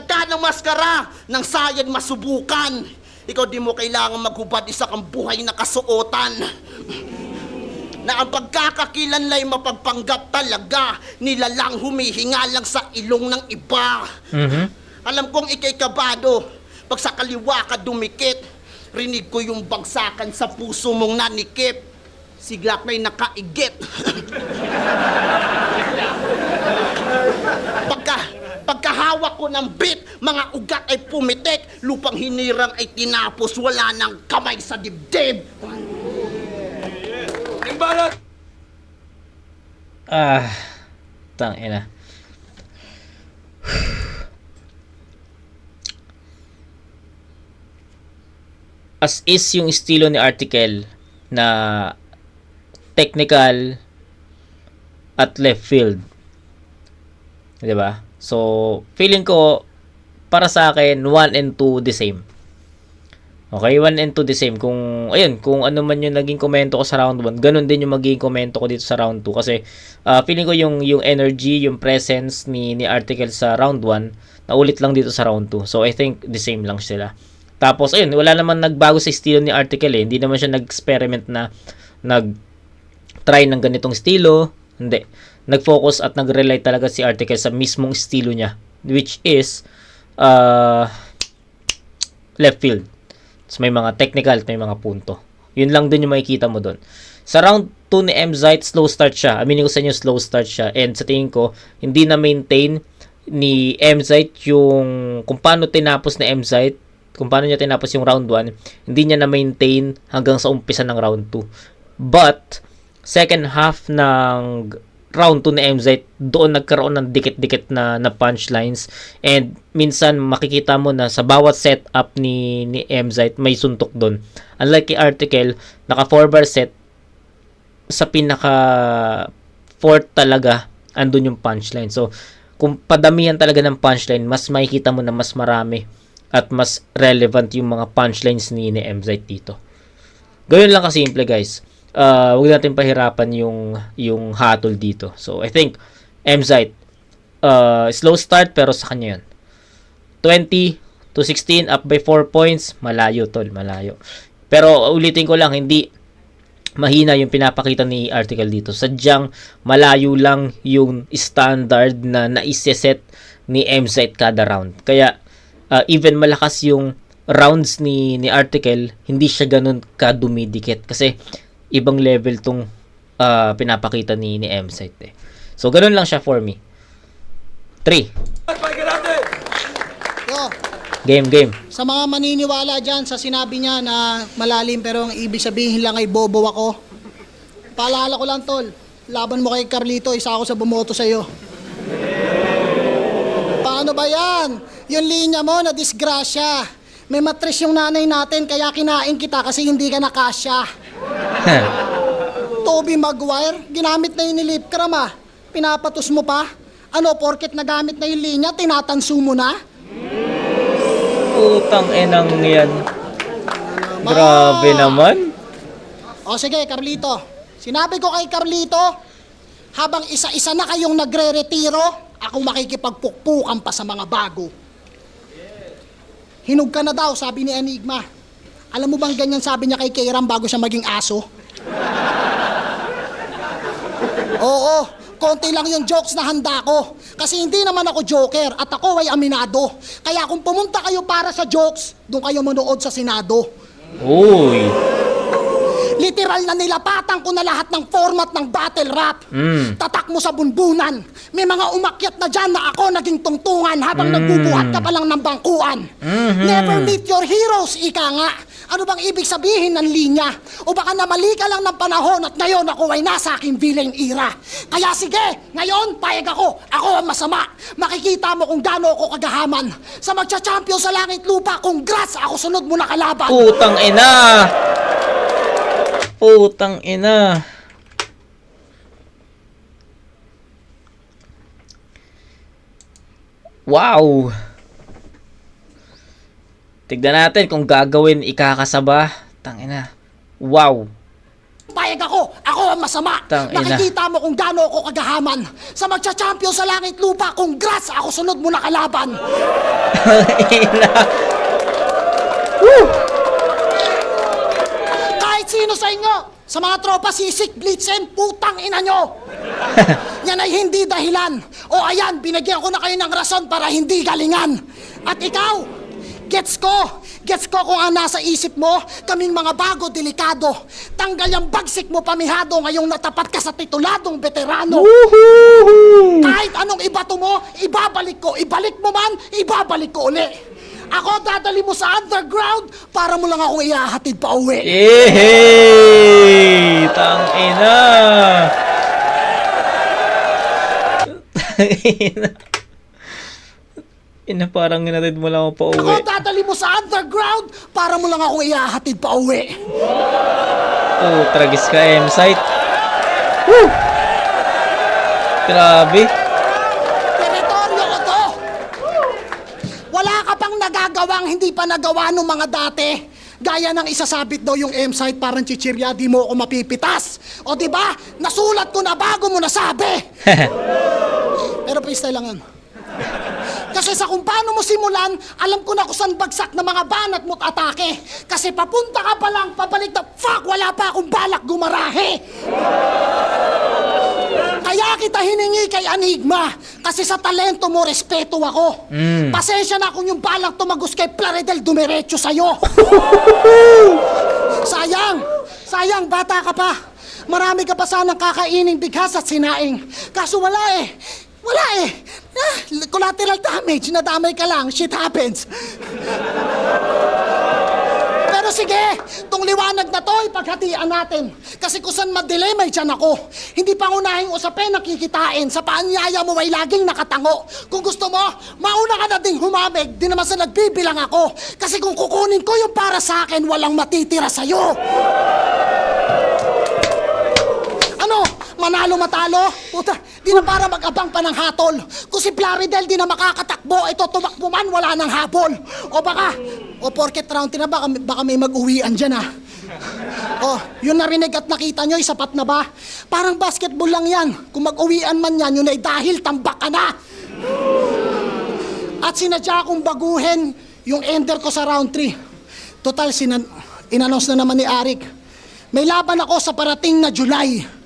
ka ng maskara, ng sayad masubukan. Ikaw di mo kailangan maghubad, isa kang buhay na kasuotan. Na ang pagkakakilanlay mapagpanggap talaga, nilalang humihinga lang sa ilong ng iba. Alam kong ikay kabado, pag sa kaliwa ka dumikit, rinig ko yung bagsakan sa puso mong nanikip. Sigla ko'y nakaigit. Pagkahawak ko ng beat, mga ugat ay pumitik, lupang hinirang ay tinapos, wala nang kamay sa dibdib. Imbalot! Tangina. As is yung estilo ni Article na technical at left field. 'Di ba? So, feeling ko para sa akin 1 and 2 the same. Okay, 1 and 2 the same. Kung kung ano man yung naging komento ko sa round 1, ganun din yung magiging komento ko dito sa round 2 kasi feeling ko yung energy, yung presence ni Article sa round 1 naulit lang dito sa round 2. So, I think the same lang sila. Tapos, wala naman nagbago sa estilo ni Article eh. Hindi naman siya nag-experiment na nag-try ng ganitong estilo. Hindi. Nag-focus at nag-rely talaga si Article sa mismong estilo niya. Which is, left field. So, may mga technical at may mga punto. Yun lang din yung makikita mo doon. Sa round 2 ni Mzite, slow start siya. Aminin ko sa inyo, slow start siya. And sa tingin ko, hindi na-maintain ni Mzite yung kung paano tinapos ni Mzite, kung paano niya tinapos yung round 1, hindi niya na-maintain hanggang sa umpisa ng round 2. But, second half ng round 2 ni Mzite, doon nagkaroon ng dikit-dikit na punchlines. And minsan, makikita mo na sa bawat setup ni Mzite, may suntok doon. Unlike kay Article, naka 4-bar set, sa pinaka 4th talaga, andun yung punchline. So, kung padamihan talaga ng punchline, mas makikita mo na mas marami at mas relevant yung mga punchlines ni Mzite dito. Gawin lang kasimple, guys. Huwag natin pahirapan yung hatol dito. So, I think Mzite, slow start pero sa kanya yun. 20 to 16, up by 4 points. Malayo, tol. Malayo. Pero, ulitin ko lang, hindi mahina yung pinapakita ni Article dito. Sadyang malayo lang yung standard na naiseset ni Mzite kada round. Kaya, even malakas yung rounds ni Article, hindi siya ganun kadumidikit. Kasi, ibang level tong pinapakita ni Mzite eh. So, ganun lang siya for me. 3. Pahinga natin! Yo, Game. sa mga maniniwala dyan sa sinabi niya na malalim pero ang ibig sabihin lang ay bobo ako, paalala ko lang, tol, laban mo kay Carlito, isa ako sa bumoto sa'yo. Paano ba yan? Yung linya mo na disgrasya. May matris yung nanay natin kaya kinain kita kasi hindi ka nakasya. Toby Maguire, ginamit na yun ni Lipcram ah. Pinapatos mo pa? Ano, porket nagamit na yung linya, tinatanso mo na? Utang enang yan. Grabe naman. O sige, Carlito. Sinabi ko kay Carlito, habang isa-isa na kayong nagre-retiro, ako makikipagpukpukan pa sa mga bago. Hinog ka na daw, sabi ni Enigma. Alam mo bang ganyan sabi niya kay Kairam bago siya maging aso? Oo, konti lang yung jokes na handa ko. Kasi hindi naman ako joker at ako ay aminado. Kaya kung pumunta kayo para sa jokes, doon kayo manood sa Senado. Uy. Literal na nilapatan ko na lahat ng format ng battle rap. Tatak mo sa bunbunan. May mga umakyat na dyan na ako naging tungtungan habang nagbubuhat ka pa lang ng bangkuan. Never meet your heroes, ika nga. Ano bang ibig sabihin ng linya? O baka namali ka lang ng panahon at ngayon ako ay nasa aking villain era. Kaya sige, ngayon payag ako. Ako ang masama. Makikita mo kung gaano ako kagahaman. Sa magcha-champion sa langit lupa, congrats! Ako sunod mo na kalaban. Putang ina! Putang ina! Wow! Tignan natin kung gagawin ikakasaba. Tangina. Wow! Payag ako. Ako ang masama. Tangina. Makikita mo kung gaano ako kagahaman. Sa magcha-champion sa langit lupa, congrats! Ako sunod mo na kalaban. Ina. Kahit sino sa inyo, sa mga tropa sisik, blitzen, putang ina nyo. Yan ay hindi dahilan. O ayan, binigyan ko na kayo ng rason para hindi galingan. At ikaw, gets ko kung ang nasa isip mo, kaming mga bago, delikado. Tanggal yung bagsik mo pamihado ngayong natapat ka sa tituladong veterano. Kahit anong ibato mo, ibabalik ko. Ibalik mo man, ibabalik ko uli. Ako dadali mo sa underground para mo lang ako iahatid pa uwi. Ehey! Tangina! Tangina. Ina, parang ginatid mo lang ako pa uwi. Ako dadali mo sa underground para mo lang ako iahatid pa uwi. Oh, tragis ka, M-Site. Woo! Grabe. Teritoryo ko to. Wala ka pang nagagawang hindi pa nagawa ng mga dati. Gaya ng isasabit daw yung M-Site parang chichirya, di mo ako mapipitas. O diba, nasulat ko na bago mo nasabi. Pero freestyle lang yun. Kasi sa kung paano mo simulan, alam ko na kung saan bagsak na mga banat mo't atake. Kasi papunta ka pa lang, pabalik na, fuck, wala pa akong balak gumarahe. Kaya kita hiningi kay Enigma, kasi sa talento mo, respeto ako. Pasensya na kung yung balak tumagos kay Plaridel dumiretso sa'yo. Sayang, bata ka pa. Marami ka pa sanang kakaining bighas at sinaing. Kaso wala eh. Collateral damage, nadamay ka lang, shit happens. Pero sige, tong liwanag na to, ipaghatian natin. Kasi kung saan madelay, may tiyan ako. Hindi pangunahing usapin, nakikitain. Sa paanyaya mo ay laging nakatango. Kung gusto mo, mauna ka na ding humamig. Di naman sa nagbibilang ako. Kasi kung kukunin ko yung para sa akin, walang matitira sa'yo. Ano? Manalo matalo? Puta, di na para mag-abang pa ng hatol. Kung si Plaridel di na makakatakbo, ito tumakbo man, wala nang habol. O porket round na baka may mag-uwian dyan ah. Yun narinig at nakita nyo, sapat na ba? Parang basketball lang yan. Kung mag-uwian man yan, yun ay dahil tambak ka na. At sinadya kong baguhin yung ender ko sa round 3. Total, in-announce na naman ni Arik. May laban ako sa parating na July.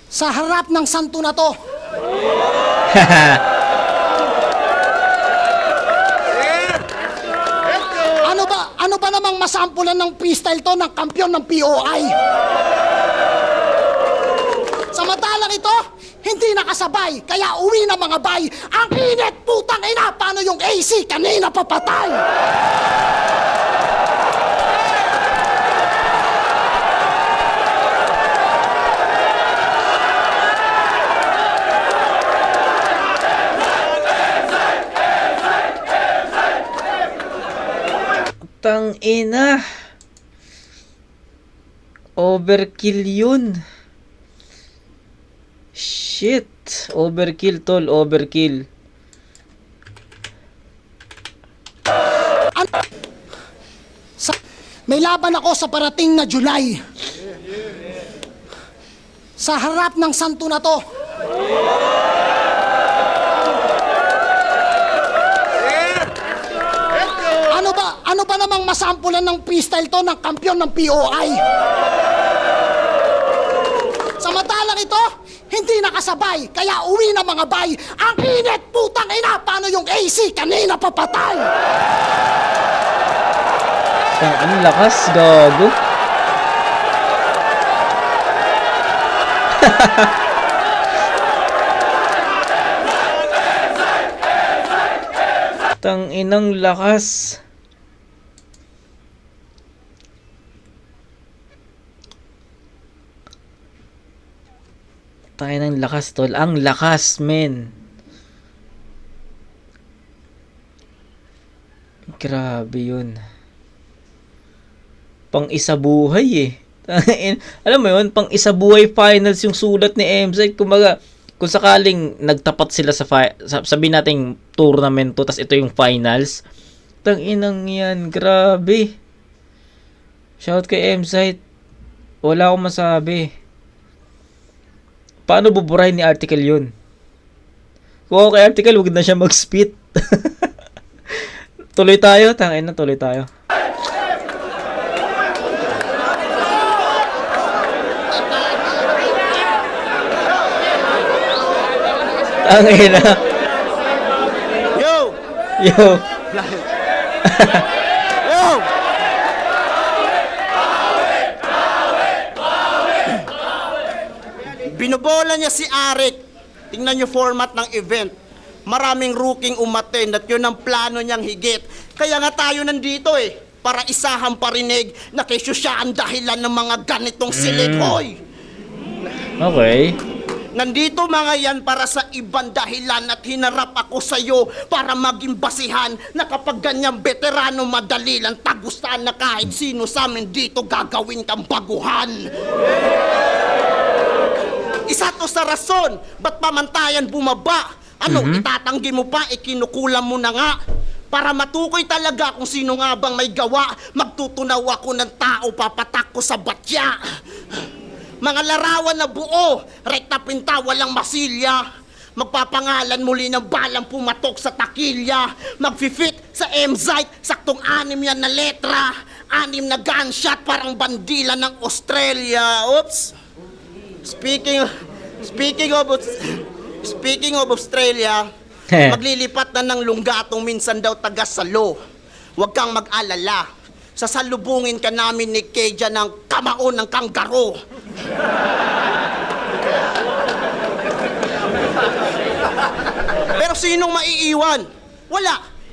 Sa harap ng santo na to. Ano ba namang masampulan ng freestyle to ng kampiyon ng POI? Samantalang ito, hindi nakasabay, kaya uwi na mga bay. Ang init, putang ina, paano yung AC kanina papatay? Tang ina. Overkill yun. Shit. Overkill, tol. Overkill. May laban ako sa parating na July. Sa harap ng santo na to. Ano ba namang masampulan ng freestyle to ng kampiyon ng POI? Samantalang ito, hindi nakasabay, kaya uwi na mga bay. Ang init, putang ina, paano yung AC kanina papatay? Ang lakas, gago. Tang inang lakas. Tayo ng lakas, tol. Ang lakas, men. Grabe yun. Pang isa buhay eh. Alam mo yun, pang isa buhay finals yung sulat ni MZ. Kumbaga, kung sakaling nagtapat sila sa sabihin nating tournament to, tas ito yung finals. Tang inang yan, grabe. Shout kay MZ. Wala akong masabi. Paano buburahin ni Article yun? Kung ako kay Article, huwag na siya mag-spit. Tuloy tayo, tangin na, tuloy tayo. Tangin na. Yo! Yo. Yo! Binobola niya si Arik. Tingnan niyo format ng event. Maraming rookie umattend at yun ang plano niyang higit. Kaya nga tayo nandito eh. Para isahang parinig na kesyo siya ang dahilan ng mga ganitong silid. Hoy! Okay. Nandito mga yan para sa ibang dahilan at hinarap ako sa iyo para maging basihan na kapag ganyang veterano madali lang tagustahan na kahit sino sa amin dito gagawin kang baguhan. Isa to sa rason, ba't pamantayan bumaba? Ano, itatanggi mo pa, ikinukulam mo na nga. Para matukoy talaga kung sino nga bang may gawa, magtutunaw ako ng tao, papatak ko sa batya. Mga larawan na buo, rekta pinta, walang masilya. Magpapangalan muli ng balang pumatok sa takilya. Magfi-fit sa M-Zite, saktong 6 yan na letra. 6 na gunshot, parang bandila ng Australia. Oops! Speaking of Australia, maglilipat na ng lunggatong minsan daw taga Salo. Huwag kang mag-alala. Sasalubungin ka namin ni Keja ng kamao ng kanggaro. Pero sinong maiiwan?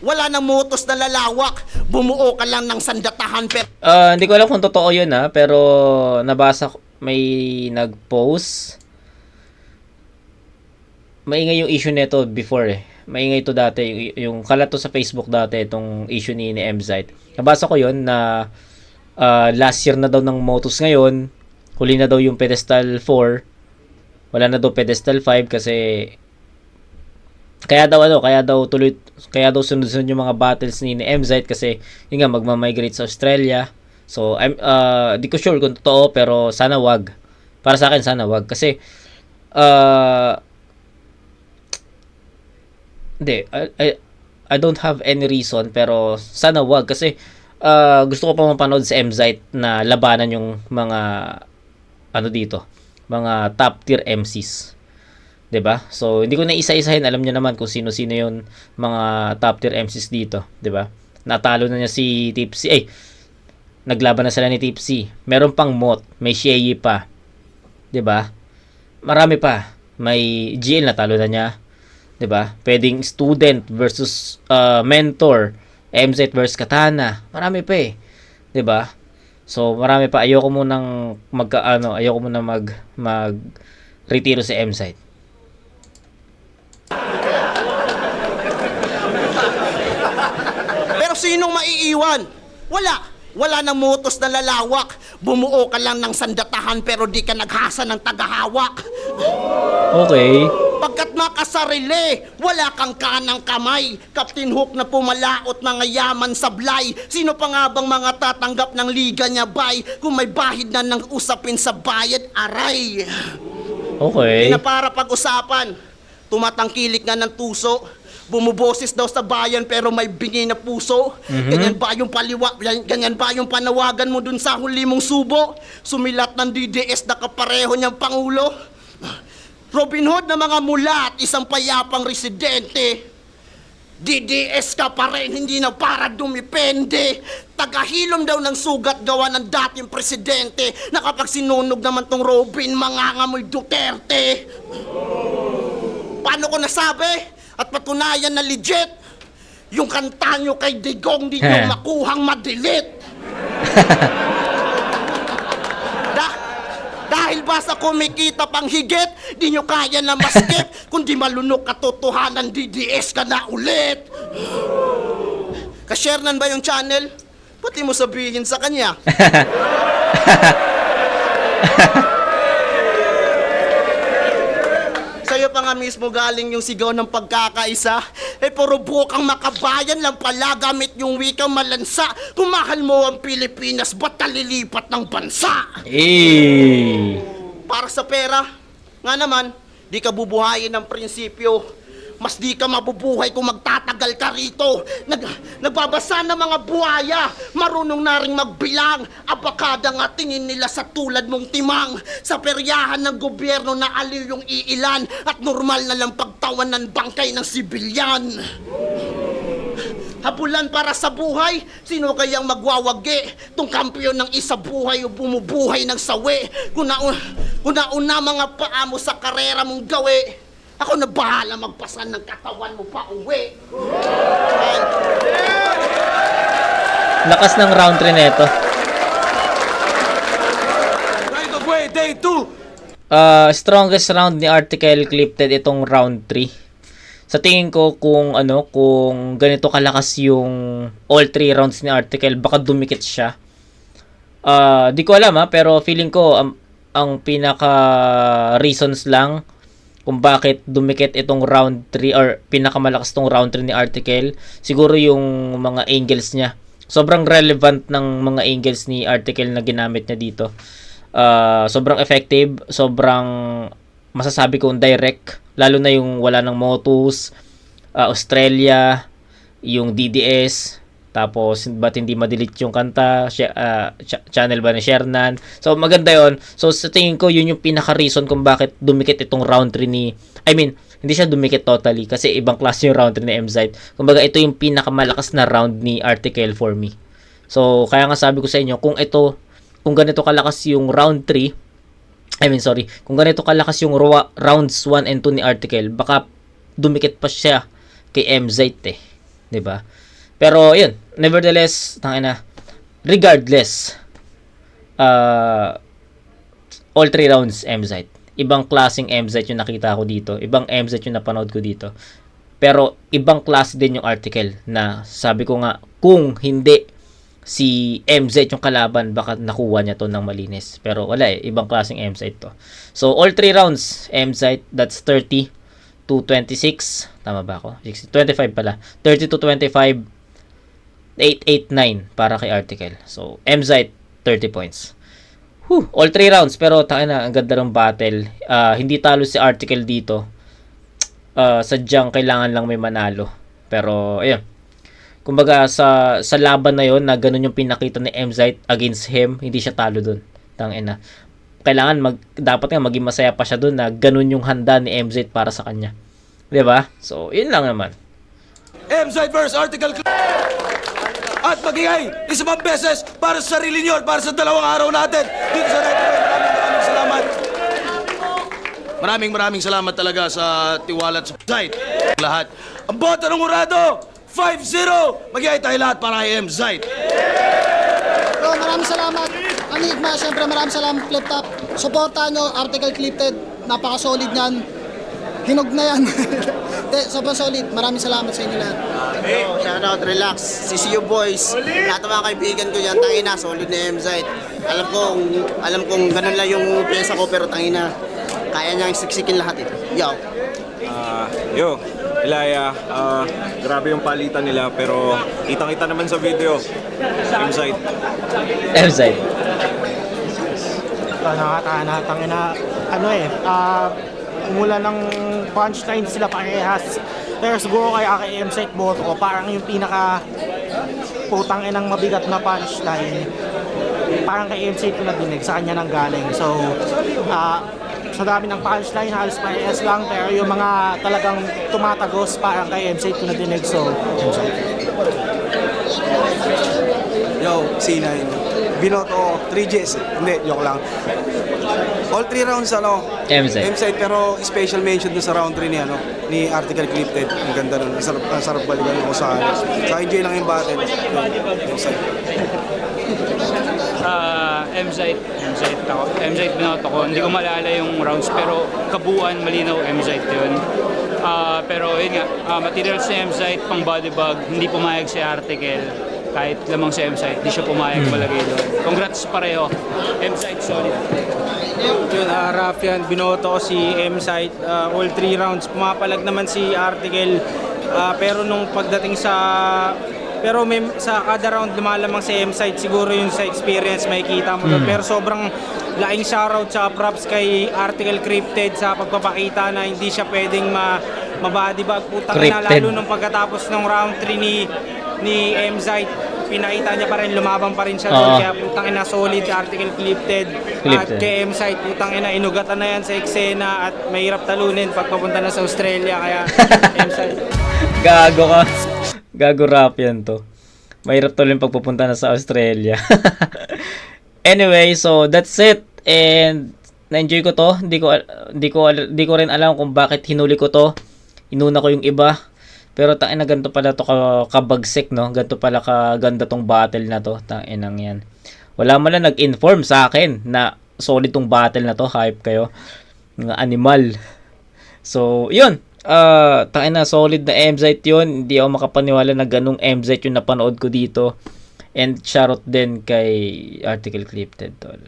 Wala nang motos na lalawak. Bumuo ka lang ng sandatahan pero... Hindi ko alam kung totoo yun ha, pero nabasa ko, may nag-post. Maingay yung issue nito before eh. Maingay ito dati, yung kalat to sa Facebook dati, itong issue ni MZite. Nabasa ko yun na last year na daw ng Motus ngayon, huli na daw yung Pedestal 4, wala na daw Pedestal 5 kasi kaya daw sunod-sunod yung mga battles ni MZite kasi yun nga magma-migrate sa Australia. So di ko sure kung totoo pero sana wag. Para sa akin sana wag kasi hindi, I don't have any reason pero sana wag kasi gusto ko pa mapanood sa MZite na labanan yung mga mga top tier MCs. 'Di ba? So hindi ko na isa-isahin, alam niyo naman kung sino-sino yung mga top tier MCs dito, 'di ba? Natalo na niya si Tipsy. Naglaban na sila ni Tipsy. Meron pang Mot, may Shei pa. 'Di ba? Marami pa. May GL natalo na niya. 'Di ba? Pwedeng student versus mentor, MZ versus Katana. Marami pa eh. 'Di ba? So marami pa. Ayoko munang mag retiro sa MZ. Pero sinong maiiwan? Wala nang motos na lalawak. Bumuo ka lang ng sandatahan pero di ka naghasa ng tagahawak. Okay. Pagkat makasarili, wala kang kanang kamay. Captain Hook na pumalaot na ngayaman sablay. Sino pa nga bang mga tatanggap ng liga niya bay? Kung may bahid na ng usapin sa bayad, aray. Okay. Na para pag-usapan, tumatangkilik nga ng tuso. Bumuboses daw sa bayan pero may bingi na puso. Ganyan ba yung ganyan ba yung panawagan mo dun sa huli mong subo? Sumilat ng DDS na kapareho niyang pangulo. Robin Hood na mga mulat, isang payapang residente. DDS ka pa rin, hindi na para dumipende. Tagahilom daw ng sugat gawa ng dating presidente na kapag sinunog naman tong Robin, mangangamoy Duterte. Paano ko nasabi? At patunayan na legit, yung kanta nyo kay Digong di nyo makuhang madelete. Dahil ba sa kumikita pang higit, di nyo kaya na maskip, kundi malunok katotohanan, DDS ka na ulit. Ka-sharenan ba yung channel? Pati mo sabihin sa kanya. Sa'yo pa nga mismo galing yung sigaw ng pagkakaisa. Puro bukang makabayan lang pala gamit yung wikang malansa. Kung mahal mo ang Pilipinas, ba't talilipat ng bansa? Para sa pera, nga naman, di ka bubuhayin ng prinsipyo. Mas di ka mabubuhay kung magtatagal ka rito. Nagbabasa ng mga buhaya, marunong na rin magbilang. Abakada nga tingin nila sa tulad mong timang. Sa peryahan ng gobyerno na aliw yung iilan at normal na lang pagtawan ng bangkay ng sibilyan. Habulan para sa buhay, sino kayang magwawagi? Tung kampiyon ng isa buhay o bumubuhay ng sawi. Kung nauna mga paa mo sa karera mong gawi, ako na bahala magpasan ng katawan mo pa uwi. Lakas ng round 3 na ito. Right of way, day 2. Strongest round ni Article Clipted itong round 3. Sa tingin ko kung ganito kalakas yung all 3 rounds ni Article, baka dumikit siya. Di ko alam pero feeling ko ang pinaka reasons lang kung bakit dumikit itong round 3 or pinakamalakas tong round 3 ni Article, siguro yung mga angles niya. Sobrang relevant ng mga angles ni Article na ginamit niya dito. Sobrang effective, sobrang masasabi kong direct, lalo na yung wala ng Motus, Australia, yung DDS, tapos ba't hindi ma-delete yung kanta, channel ba ni Shernan. So maganda yon. So sa tingin ko yun yung pinaka-reason kung bakit dumikit itong round 3 ni, hindi siya dumikit totally kasi ibang klase yung round 3 ni MZite. Kumbaga ito yung pinakamalakas na round ni Article for me. So kaya nga sabi ko sa inyo, kung ganito kalakas yung round 3, kung ganito kalakas yung rounds 1 and 2 ni Article, baka dumikit pa siya kay MZite 'di ba? Pero yun, nevertheless, regardless, all 3 rounds MZite. Ibang klaseng MZite yung nakita ko dito, ibang MZite yung napanood ko dito. Pero ibang klase din yung Article na sabi ko nga, kung hindi si MZite yung kalaban, baka nakuha niya to ng malinis. Pero wala ibang klaseng MZite to. So all 3 rounds MZite, that's 30 to 26. Tama ba ako? 25 pala. 30 to 25. 889 para kay Article. So, MZite, 30 points. All 3 rounds, pero ang ganda ng battle. Hindi talo si Article dito. Sadyang kailangan lang may manalo. Pero, ayun. Kumbaga, sa laban na yon na ganun yung pinakita ni MZite against him, hindi siya talo dun. Kailangan, dapat nga maging masaya pa siya dun na ganun yung handa ni MZite para sa kanya. Diba? So, yun lang naman. MZite versus Article at magigay isa pang beses para sa sarili nyo at para sa 2 araw natin dito sa Right of Way. Maraming salamat. Maraming salamat talaga sa tiwala at sa MZite. Lahat. Ang boto ng Urado, 5-0. Magigay tayo lahat para kay MZite. So, maraming salamat. Anigma, syempre maraming salamat Flip Top. Supportan nyo, Article Clipted. Napaka-solid niyan. Hinog na yan. Sobrang solid. Maraming salamat sa inyo lahat. Shoutout, relax. CCU boys. Lahat ng mga kaibigan ko dyan, tangina, solid na MZite. Alam kong ganun lang yung pyesa ko, pero tangina, kaya niyang siksikin lahat Yo. Ilaya, grabe yung palitan nila, pero kitang-kita naman sa video. MZite. MZite. Umula ng punchline sila parehas. Pero siguro kay MZite boto ko, parang yung pinaka putang inang mabigat na punchline, parang kay MZite ko nadinig, sa kanya nang galing. So, sa dami ng punchline, halos parehas lang. Pero yung mga talagang tumatagos, parang kay M-Site ko na dinig. So, Yo, C9. Binoto, 3Gs. Hindi, joke lang. All 3 rounds, M-Site. M-Site, pero special mention dun sa round 3 ni Article Clipted. Ang ganda nun. Ang sarap balikan ako sa enjoy lang yung battle. M-Site. M-Site binoto ko. Hindi ko malala yung rounds pero kabuuan malinaw M-Site yun. Pero yun nga, materials sa M-Site, pang body bag, hindi pumayag si Article. Kahit lamang sa M-Site, hindi siya pumayag malagay doon. Congrats pareho. M-Site solid. yun, Raf yan, binoto ko si M-Site. All 3 rounds, pumapalag naman si Article. Pero nung pagdating sa kada round lumalamang si M-Site, siguro yung sa experience makikita mo doon. Pero sobrang laking shoutout sa props kay Article Crypted sa pagpapakita na hindi siya pwedeng mabadibag. Putang ina, lalo nung pagkatapos ng round 3 ni M-Site, pinakita niya pa rin, lumaban pa rin siya doon. Kaya putang ina, solid Article Clipted. At kay M-Site, putang ina, inugatan na yan sa eksena at mahirap talunin pag papunta na sa Australia. Kaya M-Site. Gago ka. Gago rap yan to. Mahirap tuloy pagpupunta na sa Australia. Anyway, so that's it. And na-enjoy ko to. Hindi ko rin alam kung bakit hinuli ko to. Inuna ko yung iba. Pero tangina, ganito pala to kabagsik, no? Ganito pala kaganda tong battle na to. Tanginang yan. Wala man lang nag-inform sa akin na solid tong battle na to. Hype kayo. Mga animal. So, yun. Tangina, solid na M-Site yun. Hindi ako makapaniwala na ganung M-Site yung napanood ko dito. And shoutout din kay Article Clipted, tol.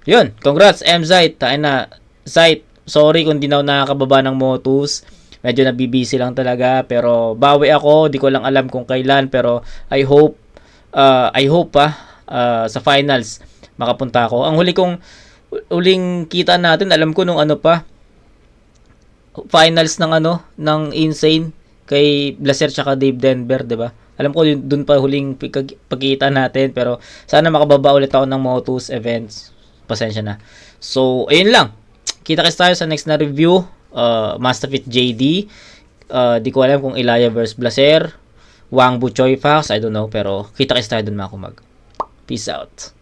Yun. Congrats, M-Site. Tangina, Site. Sorry kung di na ako nakakababa ng Motus. Medyo nabibisi lang talaga, pero bawi ako, di ko lang alam kung kailan, pero I hope sa finals makapunta ako. Ang huling kita natin, alam ko nung finals ng Insane kay Blaser tsaka Dave Denver, 'di ba? Alam ko doon pa huling pagkita natin, pero sana makababa ulit ako ng Motus events. Pasensya na. So, ayun lang. Kita-kits tayo sa next na review. Mastafit JD. Di ko alam kung Ilaya vs Blaser, Wang Bu Choi Fax, I don't know, pero kita-kits tayo dun mga kumag. Peace out.